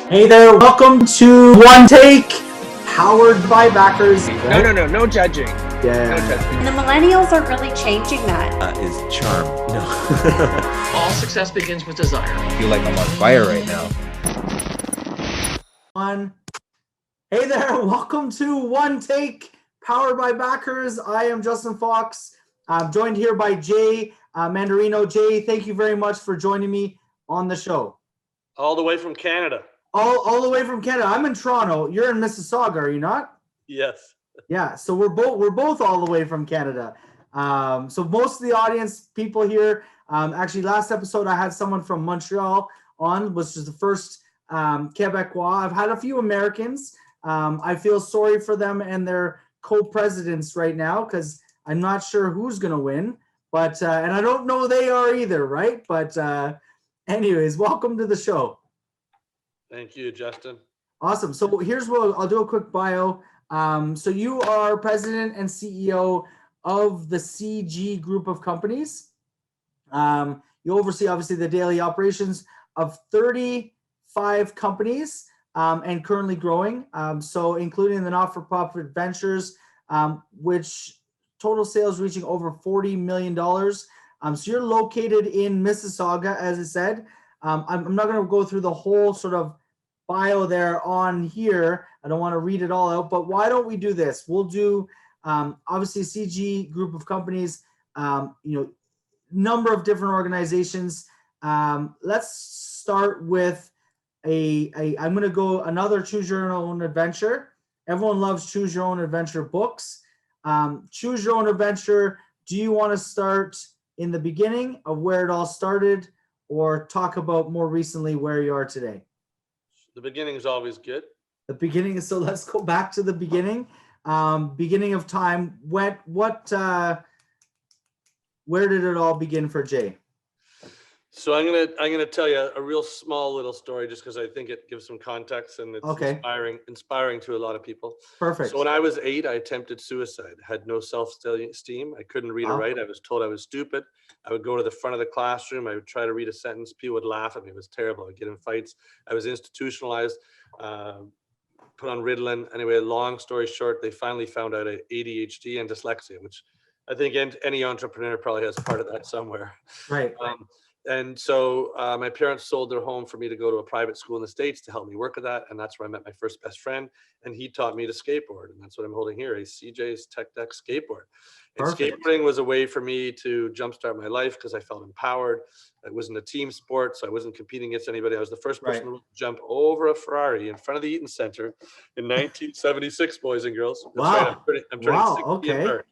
Hey there, welcome to One Take, powered by backers. Right? No judging. Yeah. No judging. And the millennials are really changing that. Is charm. No. All success begins with desire. I feel like I'm on fire right now. Hey there, welcome to One Take, powered by backers. I am Justin Fox. I'm joined here by Jay Mandarino. Jay, thank you very much for joining me on the show. All the way from Canada. All the way from Canada. I'm in Toronto. You're in Mississauga, are you not? Yes. Yeah, so we're both all the way from Canada. So most of the audience people here, actually last episode I had someone from Montreal on, which is the first Quebecois. I've had a few Americans. I feel sorry for them and their co-presidents right now because I'm not sure who's going to win, but and I don't know they are either, right? But anyways, welcome to the show. Thank you, Justin. Awesome. So here's what I'll do a quick bio. So you are president and CEO of the CG group of companies. You oversee obviously the daily operations of 35 companies and currently growing. So including the not-for-profit ventures, which total sales reaching over $40 million. So you're located in Mississauga, as I said. I'm not going to go through the whole sort of bio there on here. I don't want to read it all out, but why don't we do this? We'll do obviously CG group of companies, number of different organizations. Let's start with I'm going to go another choose your own adventure. Everyone loves choose your own adventure books. Choose your own adventure. Do you want to start in the beginning of where it all started, or talk about more recently where you are today? The beginning is always good. The beginning is, so let's go back to the beginning. Beginning of time. Where did it all begin for Jay? So I'm gonna tell you a real small little story just because I think it gives some context and it's Okay. inspiring to a lot of people. Perfect. So when I was 8, I attempted suicide. Had no self-esteem. I couldn't read or write. I was told I was stupid. I would go to the front of the classroom. I would try to read a sentence. People would laugh at me. It was terrible. I'd get in fights. I was institutionalized, put on Ritalin. Anyway, long story short, they finally found out I had ADHD and dyslexia, which I think any entrepreneur probably has part of that somewhere. Right. And so my parents sold their home for me to go to a private school in the States to help me work with that. And that's where I met my first best friend. And he taught me to skateboard. And that's what I'm holding here, a CJ's Tech Deck skateboard. And Perfect. skateboarding was a way for me to jumpstart my life because I felt empowered. It wasn't a team sport, so I wasn't competing against anybody. I was the first person to jump over a Ferrari in front of the Eaton Center in 1976, boys and girls. That's Wow. right. I'm turning 60 Okay. in March.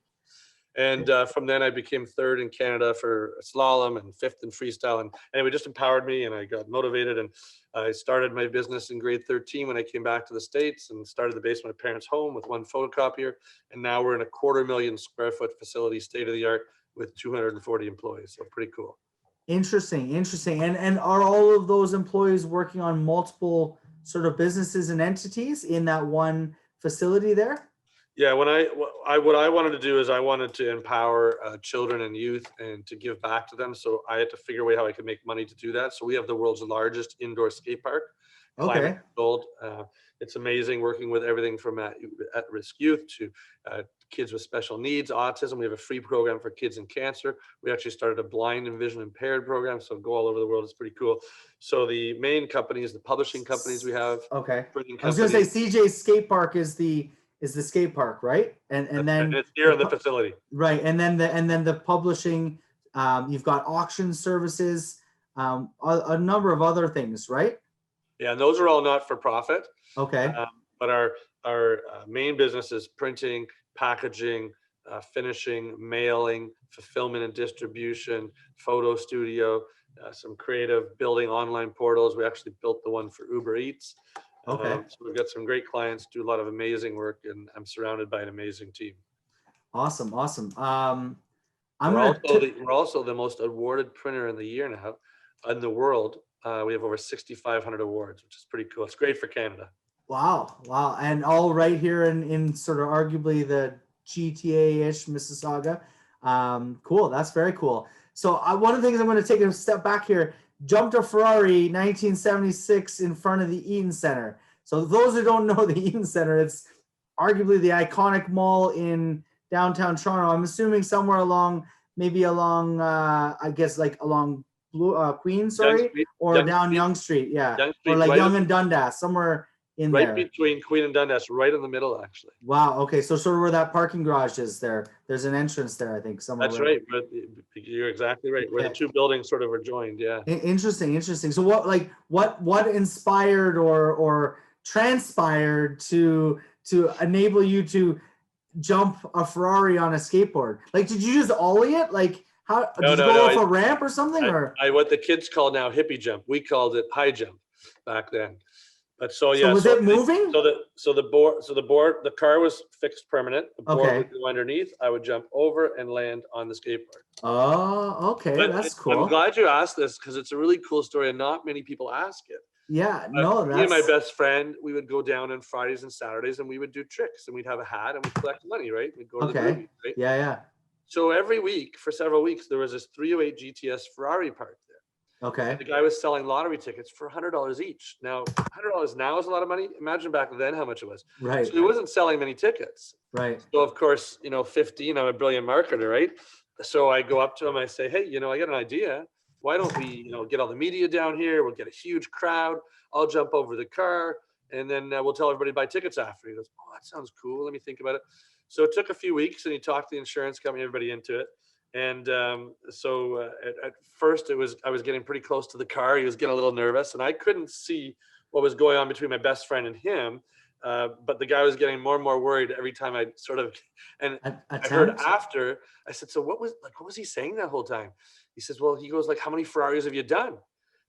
And from then I became third in Canada for slalom and fifth in freestyle. And anyway, just empowered me and I got motivated. And I started my business in grade 13 when I came back to the States and started the basement of my parents' home with one photocopier. And now we're in a 250,000 square foot facility, state of the art, with 240 employees. So pretty cool. Interesting. And are all of those employees working on multiple sort of businesses and entities in that one facility there? Yeah, what I wanted to do is I wanted to empower children and youth and to give back to them. So I had to figure a way how I could make money to do that. So we have the world's largest indoor skate park. Okay. It's amazing working with everything from at-risk youth to kids with special needs, autism. We have a free program for kids in cancer. We actually started a blind and vision impaired program. So go all over the world. It's pretty cool. So the main companies, the publishing companies we have. Okay. I was going to say CJ's skate park is the skate park, right? And then it's here in the facility. Right. And then the publishing, you've got auction services, a number of other things, right? Yeah, and those are all not for profit. Okay. But our main business is printing, packaging, finishing, mailing, fulfillment and distribution, photo studio, some creative building online portals. We actually built the one for Uber Eats. Okay. So we've got some great clients, do a lot of amazing work, and I'm surrounded by an amazing team. Awesome. We're also the most awarded printer in the year now in the world. We have over 6,500 awards, which is pretty cool. It's great for Canada. Wow. And all right here in sort of arguably the GTA-ish Mississauga. Cool. That's very cool. So one of the things I'm going to take a step back here. jumped a Ferrari 1976 in front of the Eaton Center. So those who don't know the Eaton Center, it's arguably the iconic mall in downtown Toronto. I'm assuming somewhere along, maybe along, I guess like along Queen, sorry, or down Yonge Street, yeah, Yonge Street, or like right Yonge and Dundas, somewhere in right there. between Queen and Dundas, right in the middle, actually. Wow. Okay. So sort of where that parking garage is there. There's an entrance there, I think, somewhere. That's right. But you're exactly right. Where the two buildings sort of are joined. Yeah. Interesting. So what inspired or transpired to enable you to jump a Ferrari on a skateboard? Like, did you just ollie it? Like, how did you go off a ramp or something? I what the kids call now hippie jump. We called it high jump back then. But so was it moving? So the car was fixed permanent. The board would go underneath. I would jump over and land on the skateboard. Oh, okay, that's cool. I'm glad you asked this because it's a really cool story and not many people ask it. Yeah, no, me and my best friend, we would go down on Fridays and Saturdays and we would do tricks and we'd have a hat and we'd collect money, right? We'd go to the movies, right? Yeah. So every week for several weeks, there was this 308 GTS Ferrari parked there. Okay. The guy was selling lottery tickets for $100 each. Now, $100 now is a lot of money. Imagine back then how much it was. Right. So he wasn't selling many tickets. Right. So of course, 15, I'm a brilliant marketer, right? So I go up to him, I say, hey, I got an idea. Why don't we, get all the media down here? We'll get a huge crowd. I'll jump over the car and then we'll tell everybody to buy tickets after. He goes, oh, that sounds cool. Let me think about it. So it took a few weeks and he talked the insurance company, everybody into it. And so at first I was getting pretty close to the car. He was getting a little nervous and I couldn't see what was going on between my best friend and him. But the guy was getting more and more worried every time I sort of, and I heard after, I said, so what was he saying that whole time? He says, well, he goes like, how many Ferraris have you done?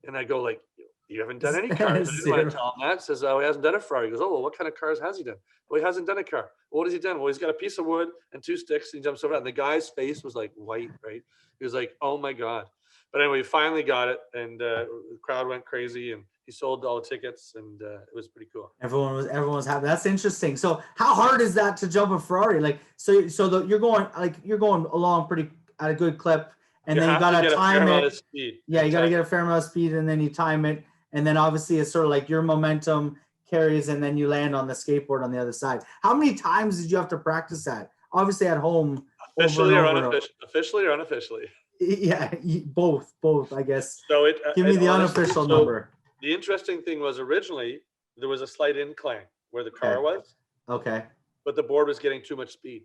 And I go like, you haven't done any cars. I didn't want to tell him that. Says, oh, he hasn't done a Ferrari. He goes, oh, well, what kind of cars has he done? Well, he hasn't done a car. Well, what has he done? Well, he's got a piece of wood and two sticks. And he jumps over that. And the guy's face was like white, right? He was like, oh my God. But anyway, we finally got it. And the crowd went crazy and he sold all the tickets and it was pretty cool. Everyone was happy. That's interesting. So how hard is that to jump a Ferrari? Like, you're going along pretty at a good clip. And then you got to time it. Yeah, you got to get a fair amount of speed and then you time it. And then obviously it's sort of like your momentum carries and then you land on the skateboard on the other side. How many times did you have to practice that? Obviously at home. Officially or unofficially? Yeah, both, I guess. So give me the unofficial number. The interesting thing was originally there was a slight incline where the car was. Okay. But the board was getting too much speed.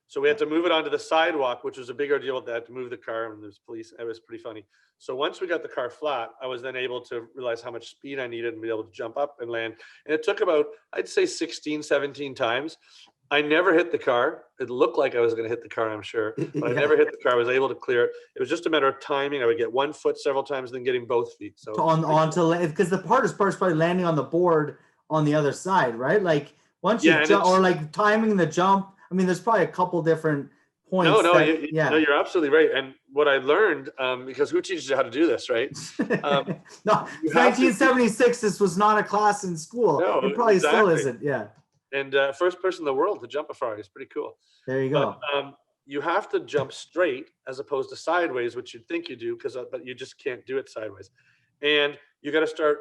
So we had to move it onto the sidewalk, which was a bigger deal. They had to move the car and there's police. It was pretty funny. So once we got the car flat, I was then able to realize how much speed I needed and be able to jump up and land. And it took about, I'd say 16, 17 times. I never hit the car. It looked like I was going to hit the car, I'm sure, but I never hit the car. I was able to clear it. It was just a matter of timing. I would get one foot several times, then getting both feet. So because the hardest part is probably landing on the board on the other side, right? Like once you jump, or like timing the jump. I mean, there's probably a couple different points. No, you're absolutely right. And what I learned, because who teaches you how to do this, right? No, 1976. This was not a class in school. No, it probably still isn't. Yeah. And first person in the world to jump a Ferrari is pretty cool. There you go. But, you have to jump straight as opposed to sideways, which you'd think you do, but you just can't do it sideways. And you got to start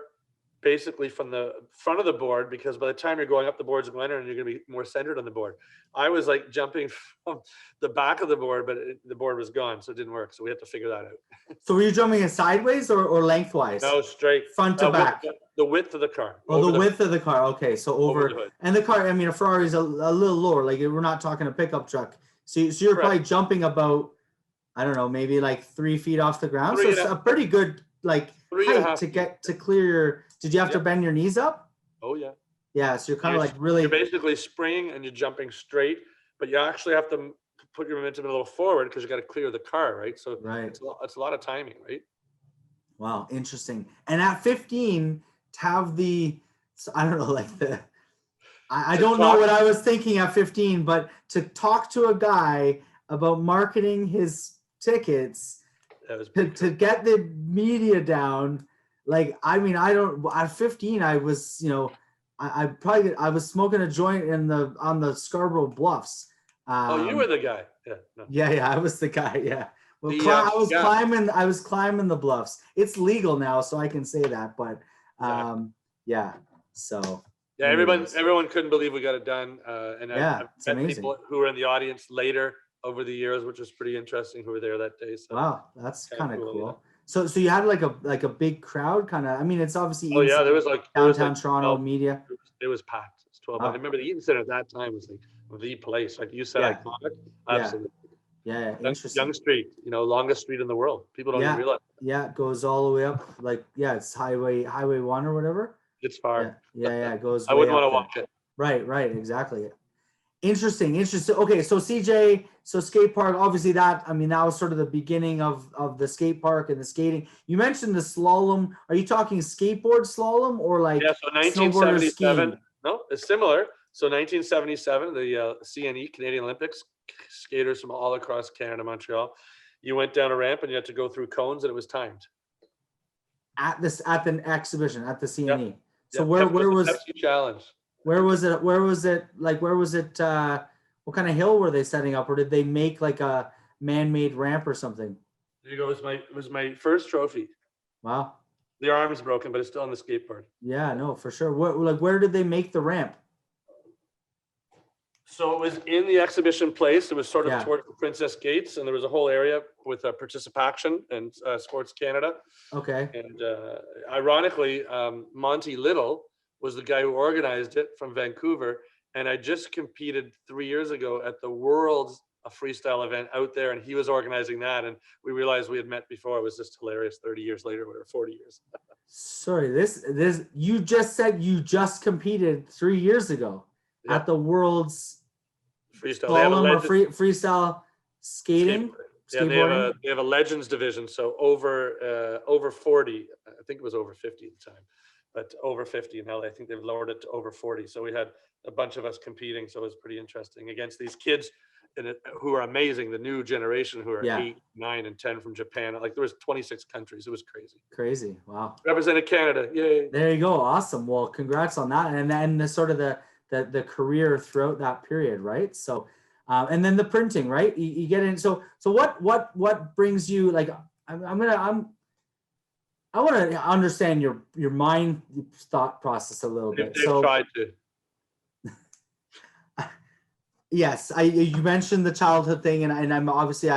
basically from the front of the board, because by the time you're going up, the board's going under and you're going to be more centered on the board. I was like jumping from the back of the board, but the board was gone, so it didn't work. So we had to figure that out. So were you jumping it sideways or lengthwise? No, straight. Front to back? The width of the car. Oh, the width of the car. Okay, so over the hood. And the car, I mean, a Ferrari is a little lower. Like we're not talking a pickup truck. So you're probably jumping about, I don't know, maybe like 3 feet off the ground. So it's a pretty good like height to get to clear your. Did you have to bend your knees up? Oh yeah. Yeah, so you're kind of like really. You're basically springing and you're jumping straight, but you actually have to put your momentum a little forward because you got to clear the car, right? So it's a lot of timing, right? Wow, interesting. And at 15, to have I don't know, like I don't know what I was thinking at 15, but to talk to a guy about marketing his tickets, to get the media down. Like, I mean, at 15, I was, I was smoking a joint on the Scarborough Bluffs. You were the guy. Yeah. No. Yeah. I was the guy. Yeah. Well, The, I was climbing the bluffs. It's legal now, so I can say that. But yeah. So Yeah, anyways. everyone couldn't believe we got it done. And Yeah, I've it's met amazing. people who were in the audience later over the years, which was pretty interesting, who were there that day. So Wow, that's kind of cool, cool. yeah. So you had like a big crowd, kind of. I mean, it's obviously Oh yeah, inside there was like downtown Toronto 12 media. It was packed. It's 12. I Wow. remember the Eaton Center at that time was like the place. Like you said, Yeah. iconic. Yeah. Absolutely. Yeah, interesting. Young Street, longest street in the world. People don't even realize. Yeah, it goes all the way up. Like, it's Highway 1 or whatever. It's far. Yeah. It goes. I way wouldn't want to up walk it. there. Right. Exactly. Interesting. Okay, so CJ, so skate park. Obviously, that was sort of the beginning of the skate park and the skating. You mentioned the slalom. Are you talking skateboard slalom or like so snowboarder 1977? skiing? No, it's similar. So 1977, the CNE, Canadian Olympics, skaters from all across Canada, Montreal. You went down a ramp and you had to go through cones, and it was timed. At the exhibition at the CNE. Yep. So where was Pepsi challenge? Where was it? Where was it? What kind of hill were they setting up, or did they make like a man-made ramp or something? There you go. It was my first trophy. Wow. The arm's broken, but it's still on the skateboard. Yeah, no, for sure. Where did they make the ramp? So it was in the exhibition place. It was sort of Yeah. towards the Princess Gates, and there was a whole area with Participation and Sports Canada. Okay. And ironically, Monty Little was the guy who organized it from Vancouver. And I just competed 3 years ago at the World's freestyle event out there, and he was organizing that. And we realized we had met before. It was just hilarious. 30 years later, we were 40 years. Sorry, this you just said you just competed 3 years ago at the World's freestyle. Freestyle skating. Yeah, they have a legends division. So over 40, I think it was over 50 at the time, but over 50 now. I think they've lowered it to over 40. So we had a bunch of us competing. So it was pretty interesting against these kids who are amazing. The new generation who are 8, 9, and 10 from Japan. Like there was 26 countries. It was crazy. Crazy. Wow. Represented Canada. Yay. There you go. Awesome. Well, congrats on that. And then the sort of the career throughout that period, right? So, and then the printing, right? You get in. So what brings you, like, I want to understand your mind thought process a little bit. They've tried to. Yes, you mentioned the childhood thing, and I'm obviously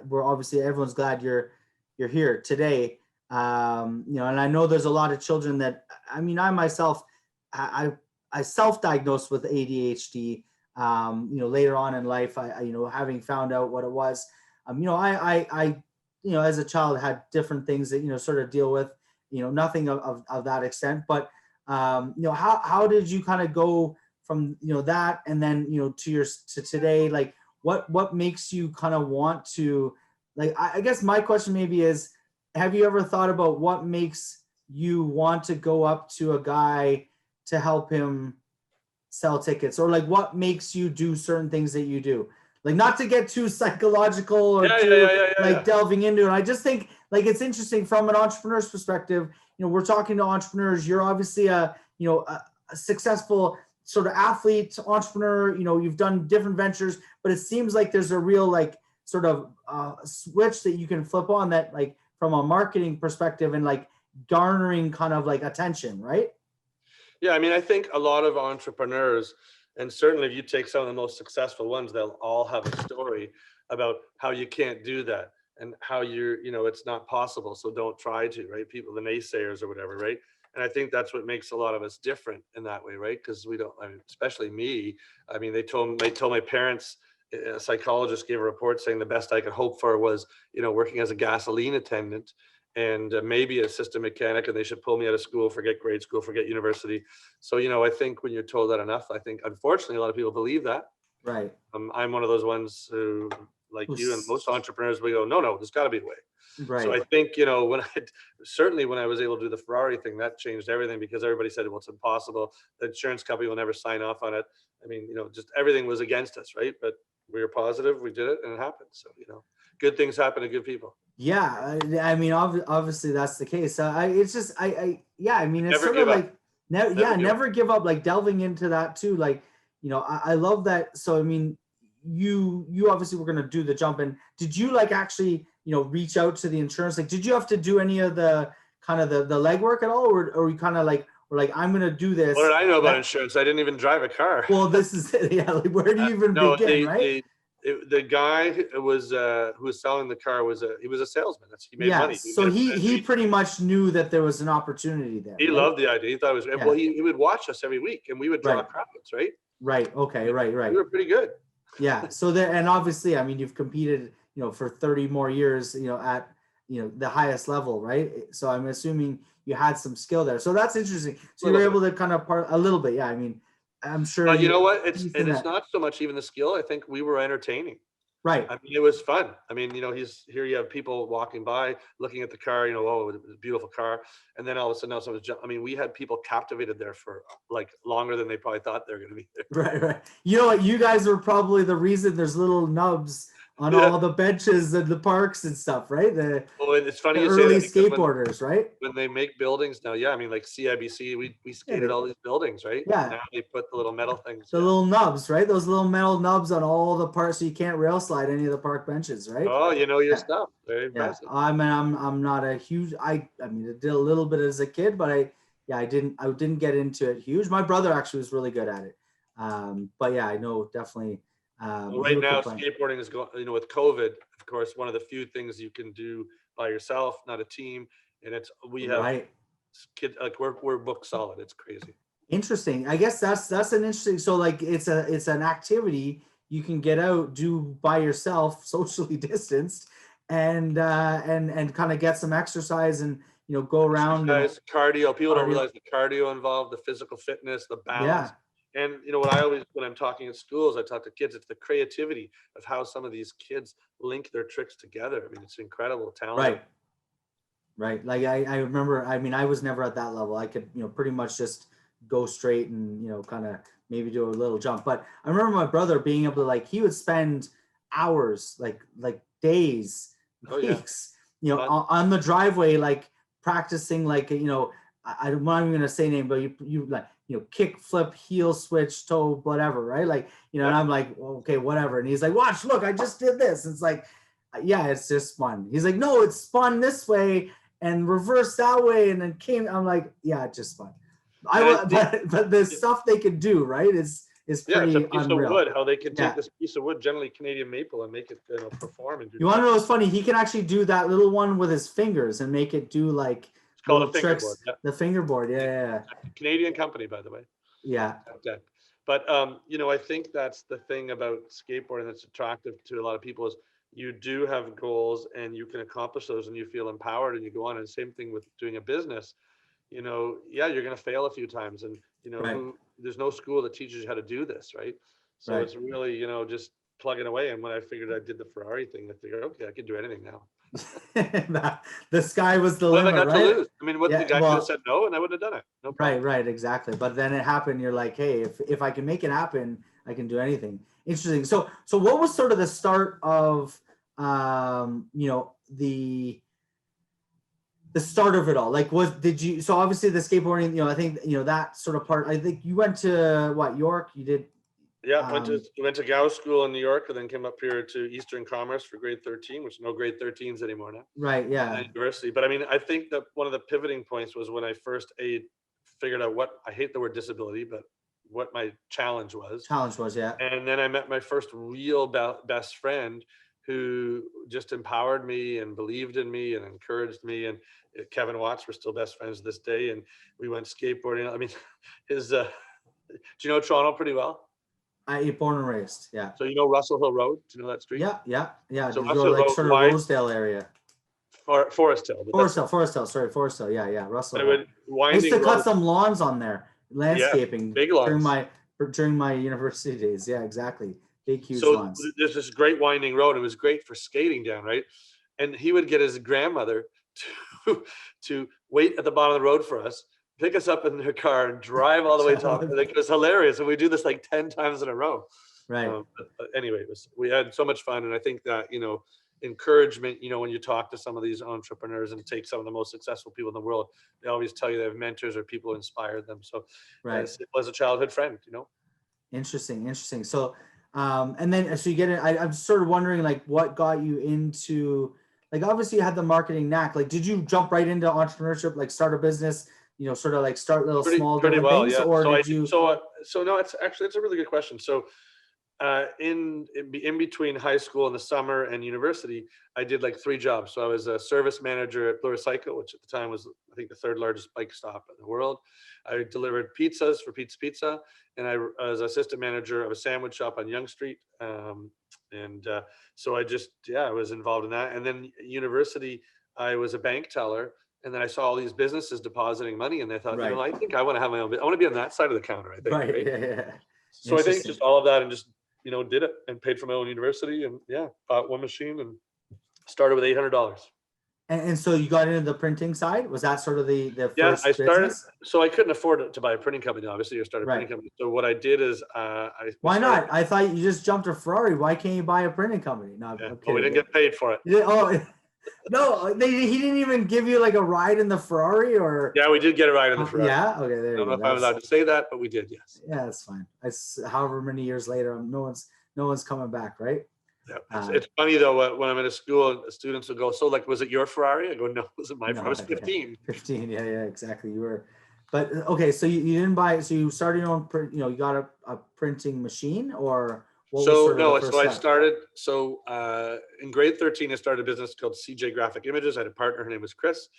we're obviously, everyone's glad you're here today. And I know there's a lot of children that, I myself, I self-diagnosed with ADHD. Later on in life, I having found out what it was, I as a child had different things that sort of deal with, nothing of that extent, but how did you kind of go from that and then to today? Like what makes you kind of want to, like, I guess my question maybe is, have you ever thought about what makes you want to go up to a guy to help him sell tickets, or like what makes you do certain things that you do? Like, not to get too psychological or delving into it. I just think, like, it's interesting from an entrepreneur's perspective. We're talking to entrepreneurs. You're obviously a successful sort of athlete, entrepreneur. You've done different ventures, but it seems like there's a real, like, sort of switch that you can flip on, that, like, from a marketing perspective and like garnering kind of like attention, right? Yeah, I think a lot of entrepreneurs, and certainly if you take some of the most successful ones, they'll all have a story about how you can't do that and how it's not possible, so don't try to, right? People, the naysayers or whatever, right? And I think that's what makes a lot of us different in that way, right? Because we don't, especially me, they told my parents, a psychologist gave a report saying the best I could hope for was, working as a gasoline attendant and maybe a system mechanic, and they should pull me out of school, forget grade school, forget university. So, I think when you're told that enough, I think unfortunately a lot of people believe that. Right. I'm one of those ones who, like you and most entrepreneurs, we go, no, there's got to be a way. Right. So I think, when I was able to do the Ferrari thing, that changed everything, because everybody said, well, it's impossible. The insurance company will never sign off on it. Just everything was against us, right? But we were positive, we did it, and it happened. So, good things happen to good people. Yeah. Obviously that's the case. It's just, it's never sort of like, never give give up, like delving into that too. Like, I love that. So, you obviously were going to do the jump, and did you like actually, reach out to the insurance? Like, did you have to do any of the kind of the legwork at all, or you kind of like were like, I'm going to do this? What did I know about insurance? I didn't even drive a car. Well, this is yeah. Like, where do you even begin, right? The guy who was selling the car he was a salesman. He made money. So he pretty much knew that there was an opportunity there. He loved the idea. He thought it was well. He would watch us every week, and we would draw crowds, right? Right. Okay. Right. We were pretty good. Yeah. So there, and obviously, I mean, you've competed, for 30 more years, at the highest level, right? So I'm assuming you had some skill there. So that's interesting. So you were able to kind of part a little bit. Yeah. I mean, I'm sure. But you know what? It's not so much even the skill. I think we were entertaining. Right. I mean, it was fun. I mean, he's here. You have people walking by, looking at the car. Oh, it was a beautiful car. And then all of a sudden, I mean, we had people captivated there for like longer than they probably thought they were going to be there. Right. You know what? You guys were probably the reason there's little nubs on all the benches and the parks and stuff, right? And it's funny you early say that skateboarders, right? When they make buildings now, I mean, like CIBC, we skated all these buildings, right? Yeah. Now they put the little metal things. The little nubs, right? Those little metal nubs on all the parks, so you can't rail slide any of the park benches, right? Oh, you know your stuff. Very impressive. I mean, I'm not a huge. I mean, I did a little bit as a kid, but I didn't get into it huge. My brother actually was really good at it. But yeah, I know definitely. Right now, skateboarding is going. With COVID, of course, one of the few things you can do by yourself, not a team, and we have kids like we're book solid. It's crazy. Interesting. I guess that's an interesting. So like it's an activity you can get out, do by yourself, socially distanced, and kind of get some exercise and go around. Cardio. People don't realize the cardio involved, the physical fitness, the balance. Yeah. And when I'm talking at schools, I talk to kids, it's the creativity of how some of these kids link their tricks together. I mean, it's incredible talent. Right. Like I remember, I mean, I was never at that level. I could, pretty much just go straight and, kind of maybe do a little jump. But I remember my brother being able to, he would spend hours, like days, weeks, on the driveway, practicing, I'm not even going to say name, but you kick, flip, heel, switch, toe, whatever, right? And I'm like, okay, whatever. And he's like, watch, look, I just did this. It's like, yeah, it's just fun. He's like, no, it's spun this way and reverse that way. And then I'm like, yeah, it's just fun. But the stuff they could do, right, is pretty it's a piece unreal. Of wood, how they can take this piece of wood, generally Canadian maple, and make it perform. And do you want to know what's funny? He can actually do that little one with his fingers and make it do it's called a fingerboard. Yeah. The fingerboard, yeah. Canadian company, by the way. Yeah. But I think that's the thing about skateboarding that's attractive to a lot of people is you do have goals and you can accomplish those and you feel empowered and you go on. And same thing with doing a business. You're going to fail a few times, and there's no school that teaches you how to do this, right? So it's really just plugging away. And when I figured I did the Ferrari thing, I figured, okay, I can do anything now. The sky was the limit, right? To lose? I mean, the guy could have said no, and I would have done it. No problem. Right, exactly. But then it happened. You're like, hey, if I can make it happen, I can do anything. Interesting. So what was sort of the start of, the start of it all? So obviously the skateboarding, I think, that sort of part. I think you went to York? You did. Yeah, went to Gow School in New York, and then came up here to Eastern Commerce for grade 13, which no grade 13s anymore now. Right, yeah. University. But I mean, I think that one of the pivoting points was when I first figured out I hate the word disability, but what my challenge was. Yeah. And then I met my first real best friend who just empowered me and believed in me and encouraged me. And Kevin Watts, we're still best friends to this day. And we went skateboarding. I mean, do you know Toronto pretty well? I born and raised, yeah. So Russell Hill Road? Do you know that street? Yeah. So you go sort of Rosedale area. Forest Hill. Forest Hill. Sorry, Forest Hill. Yeah. Russell Hill. I used to cut some lawns on there, landscaping. Big lawns. During my university days. Yeah, exactly. Big, huge lawns. So there's this great winding road. It was great for skating down, right? And he would get his grandmother to wait at the bottom of the road for us, pick us up in her car and drive all the way top. It was hilarious. And we do this 10 times in a row. Right. But anyway, we had so much fun. And I think that, encouragement, when you talk to some of these entrepreneurs and take some of the most successful people in the world, they always tell you they have mentors or people who inspired them. So as a childhood friend, Interesting. So And then so you get it. I'm sort of wondering like what got you into like obviously you had the marketing knack. Like, did you jump right into entrepreneurship, like start a business? Sort of like start little small Pretty different well, things, yeah. or So did you? so no, it's actually it's a really good question. So in between high school in the summer and university, I did like 3 jobs. So I was a service manager at Pluricycle, which at the time was I think the 3rd largest bike stop in the world. I delivered pizzas for Pizza, and I was assistant manager of a sandwich shop on Young Street. So I was involved in that. And then university, I was a bank teller. And then I saw all these businesses depositing money, and I thought, Right. I think I want to have my own. I want to be on that side of the counter. I think, Right. Yeah. So I think Interesting. just all of that, and just did it and paid for my own university, and bought one machine and started with $800. And so you got into the printing side. Was that sort of the Yeah, first I started. business? So I couldn't afford to buy a printing company. Obviously, I started a Right. printing company. So what I did is, Why not? I thought you just jumped a Ferrari. Why can't you buy a printing company? No, Yeah. I'm Well, we kidding. didn't get paid for it. Oh, no, he didn't even give you like a ride in the Ferrari or. Yeah, we did get a ride in the Ferrari. Yeah. Okay. There I you don't go. know if I'm allowed to say that, but we did. Yes. Yeah, that's fine. It's however many years later, no one's coming back, right? Yeah. It's funny though, when I'm at a school, students will go, "So, like, was it your Ferrari?" I go, "No, it wasn't my No, Ferrari. I was 15." 15. Yeah, exactly. You were, but okay. So you didn't buy. So you started your own print. You got a printing machine, or what was So sort of no, the first so I step? started. So in grade 13, I started a business called CJ Graphic Images. I had a partner. Her name was Chris,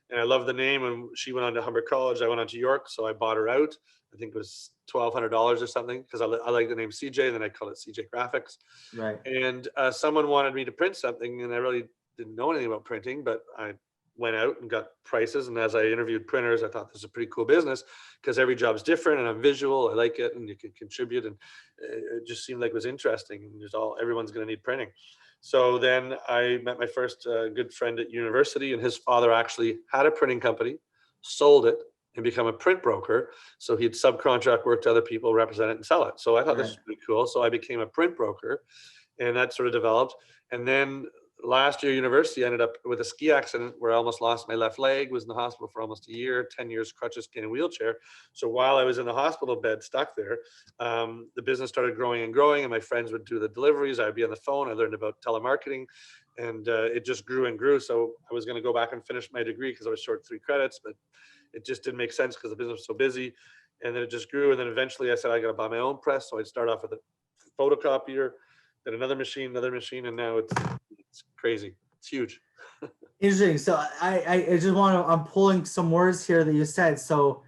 and I loved the name. And she went on to Humber College. I went on to York, so I bought her out. I think it was $1,200 or something because I like the name CJ, and then I called it CJ Graphics. Right. And someone wanted me to print something, and I really didn't know anything about printing, but I went out and got prices. And as I interviewed printers, I thought this is a pretty cool business because every job's different, and I'm visual. I like it, and you can contribute, and it just seemed like it was interesting. And everyone's going to need printing. So then I met my first good friend at university, and his father actually had a printing company, sold it, and become a print broker. So he'd subcontract work to other people, represent it, and sell it. So I thought this was pretty cool. So I became a print broker, and that sort of developed. And then last year, university, I ended up with a ski accident where I almost lost my left leg, was in the hospital for almost a year, 10 years, crutches, cane, and wheelchair. So while I was in the hospital bed, stuck there, the business started growing and growing, and my friends would do the deliveries. I'd be on the phone. I learned about telemarketing, and it just grew and grew. So I was going to go back and finish my degree because I was short 3 credits, but it just didn't make sense because the business was so busy. And then it just grew. And then eventually I said, I got to buy my own press. So I'd start off with a photocopier, then another machine, and now it's crazy. It's huge. Interesting. So I just I'm pulling some words here that you said. So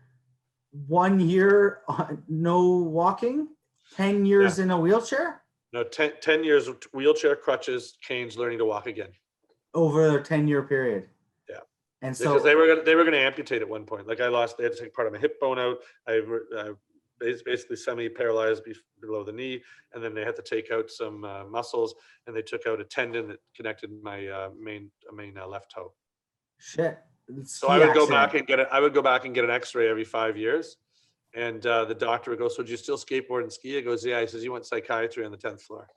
1 year, no walking, 10 years in a wheelchair? No, 10 years, wheelchair, crutches, canes, learning to walk again. Over a 10-year period. Yeah. And so because they were gonna amputate at one point. Like they had to take part of my hip bone out. I basically semi-paralyzed below the knee, and then they had to take out some muscles, and they took out a tendon that connected my main left toe. shit. So I would go back and get an X-ray every 5 years, and the doctor would go, "So do you still skateboard and ski?" I goes, "Yeah." He says, "You went psychiatry on the 10th floor."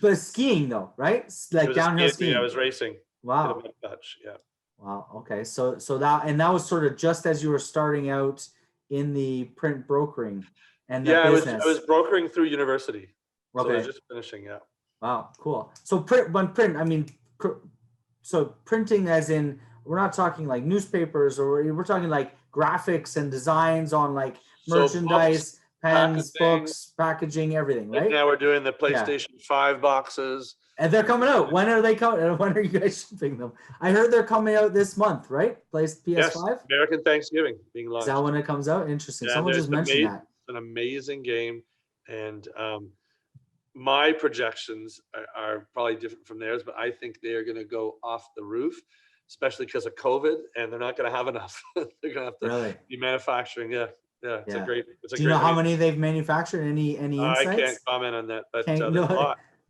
But skiing though, right? Like downhill skiing. I was racing. Wow. Dutch, yeah. Wow. Okay. So that was sort of just as you were starting out in the print brokering and the business. I was brokering through university. Okay. So I was just finishing, yeah. Wow. Cool. So print. I mean, so printing as in we're not talking like newspapers, or we're talking like graphics and designs on like merchandise, pens, books, packaging, everything, right? Like now we're doing the PlayStation 5 boxes. And they're coming out. When are they coming? When are you guys shipping them? I heard they're coming out this month, right? PS5? Yes, American Thanksgiving being launched. Is that when it comes out? Interesting. Yeah, Someone just mentioned that. It's an amazing game. And my projections are probably different from theirs, but I think they are going to go off the roof, especially because of COVID, and they're not going to have enough. They're going to have to be manufacturing. Yeah. It's a great. Do you know how many they've manufactured? Any insights? I can't comment on that, but no,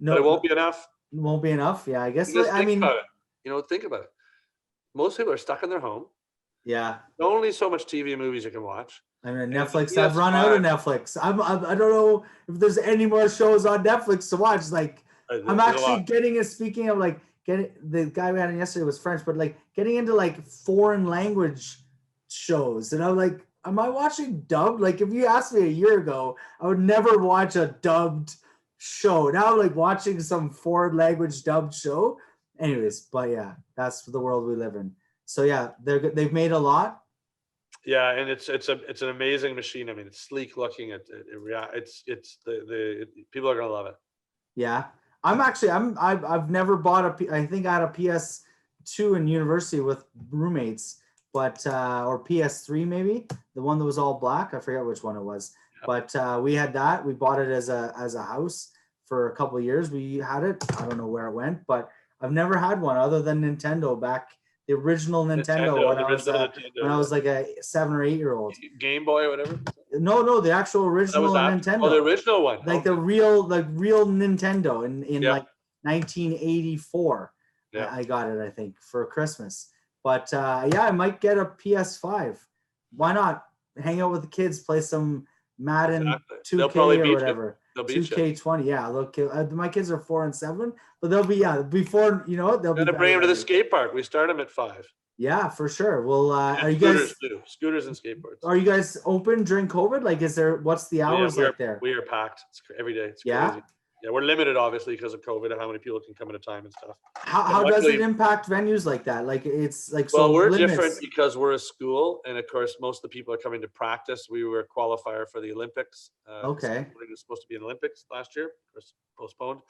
but it won't be enough. Won't be enough. Yeah, I guess. I mean, think about it. Most people are stuck in their home. Yeah. Only so much TV and movies you can watch. I mean, Netflix. I've run out of Netflix. I don't know if there's any more shows on Netflix to watch. Like, I'm actually getting it. Speaking of like the guy we had in yesterday was French, but like getting into like foreign language shows, and I'm like, am I watching dubbed? Like if you asked me a year ago, I would never watch a dubbed show. Now I'm like watching some foreign language dubbed show. Anyways, but yeah, that's the world we live in. So yeah, they've made a lot. Yeah, and it's an amazing machine. I mean, it's sleek looking. People are gonna love it. Yeah, I've never bought I think I had a PS2 in university with roommates, but or PS3 maybe, the one that was all black. I forget which one it was, but we had that. We bought it as a house for a couple of years. We had it. I don't know where it went, but I've never had one other than Nintendo back. The original Nintendo, when I was like a 7 or 8 year old. Game Boy or whatever. No, the actual original Nintendo. Oh, the original one. Like the real Nintendo in like 1984. Yeah. I got it, I think, for Christmas. But yeah, I might get a PS5. Why not? Hang out with the kids, play some Madden 2K or whatever. 2K20. Yeah, look, my kids are 4 and 7, but they'll be before they'll be. Gonna bring them to the skate park. We start them at 5. Yeah, for sure. Well, are you scooters guys too. Scooters and skateboards? Are you guys open during COVID? Like, what's the hours like there? We are packed. It's every day. It's yeah. Crazy. Yeah, we're limited obviously because of COVID, how many people can come at a time and stuff. How does it impact venues like that? Like it's like well, we're different because we're a school, and of course, most of the people are coming to practice. We were a qualifier for the Olympics. Okay. It was supposed to be in the Olympics last year, of course, postponed.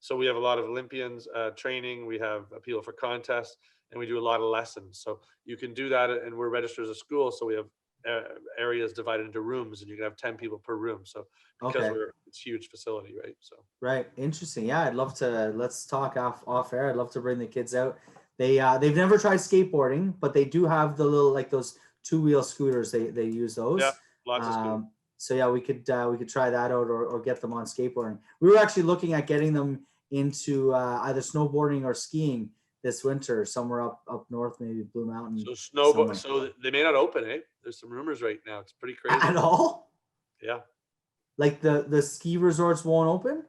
So we have a lot of Olympians training. We have people for contests, and we do a lot of lessons. So you can do that, and we're registered as a school, so we have areas divided into rooms, and you can have 10 people per room. So because it's a huge facility, right? So right, interesting. Yeah, I'd love to. Let's talk off air. I'd love to bring the kids out. They've never tried skateboarding, but they do have the little like those 2-wheel scooters. They use those. Yeah, lots of scooters. So yeah, we could try that out or get them on skateboarding. We were actually looking at getting them into either snowboarding or skiing this winter, somewhere up north, maybe Blue Mountain. So snowboard. So they may not open, eh? There's some rumors right now. It's pretty crazy. At all? Yeah. Like the ski resorts won't open?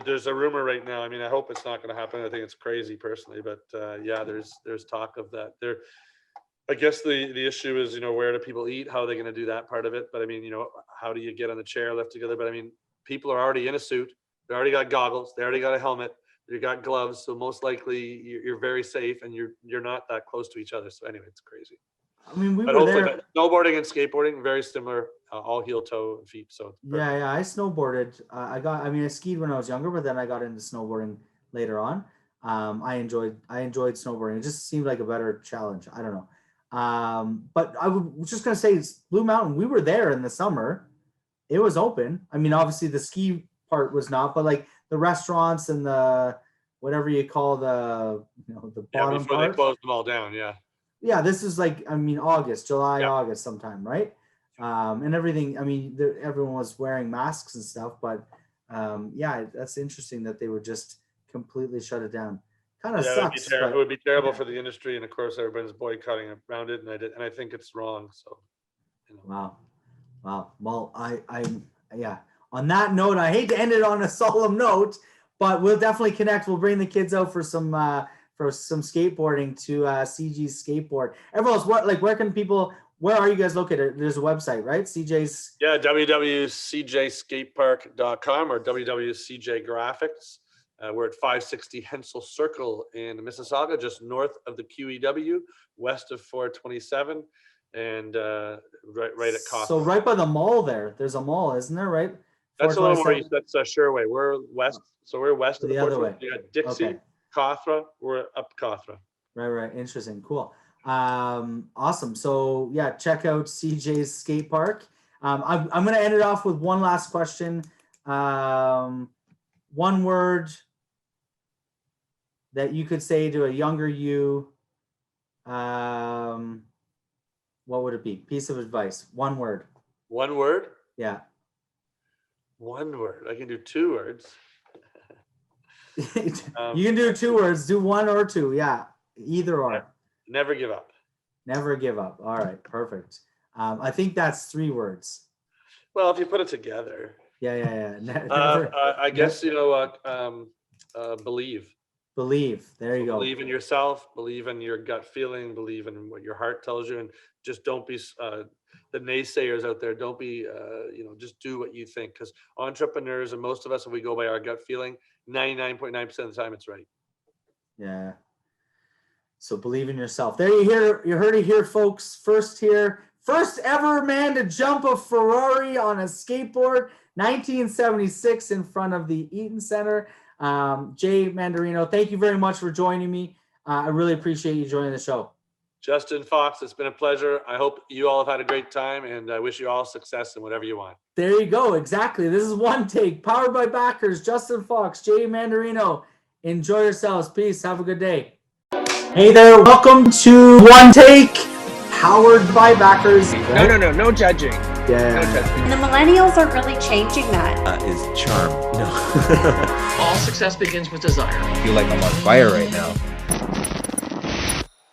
There's a rumor right now. I mean, I hope it's not going to happen. I think it's crazy personally, but yeah, there's talk of that. I guess the issue is, where do people eat? How are they going to do that part of it? But I mean, how do you get on the chair left together? But I mean, people are already in a suit. They already got goggles. They already got a helmet. You got gloves, so most likely you're very safe, and you're not that close to each other. So anyway, it's crazy. I mean, we were there. Snowboarding and skateboarding very similar, all heel, toe, and feet. So yeah, I snowboarded. I skied when I was younger, but then I got into snowboarding later on. I enjoyed snowboarding. It just seemed like a better challenge. I don't know. But I was just gonna say, Blue Mountain. We were there in the summer. It was open. I mean, obviously the ski part was not, but like the restaurants and the whatever you call the bottom before part. They closed them all down. Yeah, this is like, I mean, July, August sometime, right? And everything, I mean, everyone was wearing masks and stuff, but yeah, that's interesting that they would just completely shut it down. Kind of sucks. It would be terrible for the industry, and of course, everybody's boycotting around it, and I think it's wrong. So, Wow. Well, yeah. On that note, I hate to end it on a solemn note, but we'll definitely connect. We'll bring the kids out for some skateboarding to CG's skateboard. Everyone else, where are you guys located? There's a website, right? CJ's. Yeah, www.cjskatepark.com or www.cj graphics. We're at 560 Hensel Circle in Mississauga, just north of the QEW, west of 427, and right at Coffee. So right by the mall there's a mall, isn't there, right? That's a little more east. That's Sherway. We're west. So we're west of the other way. You got Dixie, Cothra. We're up Cothra. Right. Interesting. Cool. Awesome. So yeah, check out CJ's skate park. I'm going to end it off with one last question. One word that you could say to a younger you. What would it be? Piece of advice. One word. One word? Yeah. One word. I can do 2 words. You can do 2 words. Do 1 or 2. Yeah. Either or. Never give up. Never give up. All right. Perfect. I think that's 3 words. Well, if you put it together. Yeah. I guess, believe. Believe. There you go. Believe in yourself, believe in your gut feeling, believe in what your heart tells you, and just don't be the naysayers out there. Don't be, just do what you think, because entrepreneurs and most of us, if we go by our gut feeling, 99.9% of the time it's right. Yeah. So believe in yourself. There you heard it here, folks. First ever man to jump a Ferrari on a skateboard, 1976 in front of the Eaton Center. Jay Mandarino, thank you very much for joining me. I really appreciate you joining the show. Justin Fox, it's been a pleasure. I hope you all have had a great time, and I wish you all success in whatever you want. There you go. Exactly. This is One Take, powered by backers. Justin Fox, Jay Mandarino. Enjoy yourselves. Peace. Have a good day. Hey there. Welcome to One Take, powered by backers. No judging. Yeah. No judging. And the millennials are really changing that. Is charm. No. All success begins with desire. I feel like I'm on fire right now.